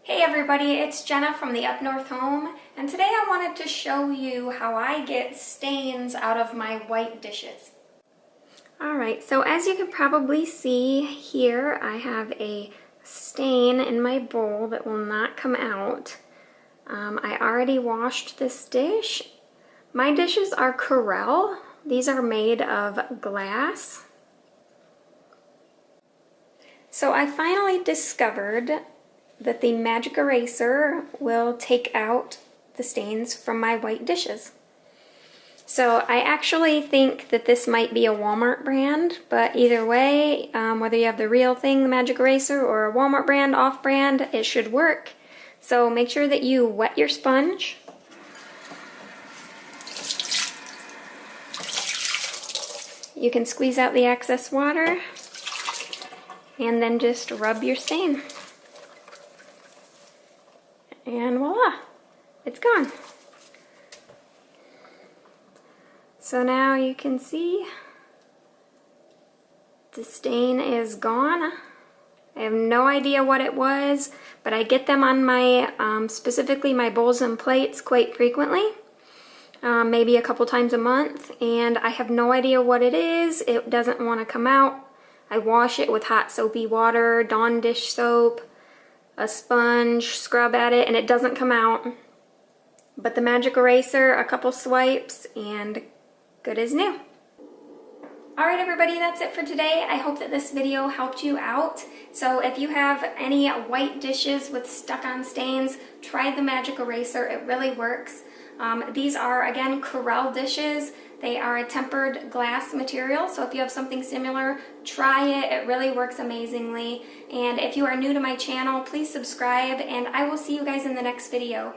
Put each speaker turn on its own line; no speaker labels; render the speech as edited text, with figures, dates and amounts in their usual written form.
Hey everybody, it's Jenna from the Up North Home, and today I wanted to show you how I get stains out of my white dishes. Alright, so as you can probably see here, I have a stain in my bowl that will not come out. I already washed this dish. My dishes are Corelle. These are made of glass. So I finally discovered that the magic eraser will take out the stains from my white dishes. So I actually think that this might be a Walmart brand, but either way, whether you have the real thing, the magic eraser, or a Walmart brand, off-brand, it should work. So make sure that you wet your sponge. You can squeeze out the excess water and then just rub your stain. And voila, it's gone. So now you can see the stain is gone. I have no idea what it was, but I get them on my, specifically my bowls and plates quite frequently, maybe a couple times a month, and I have no idea what it is. It doesn't want to come out. I wash it with hot soapy water, Dawn dish soap, a sponge, scrub at it, and it doesn't come out. But the magic eraser, a couple swipes, and good as new. Alright everybody, that's it for today. I hope that this video helped you out. So if you have any white dishes with stuck-on stains, try the magic eraser. It really works. These are, again, Corelle dishes. They are a tempered glass material, so if you have something similar, try it. It really works amazingly. And if you are new to my channel, please subscribe, and I will see you guys in the next video.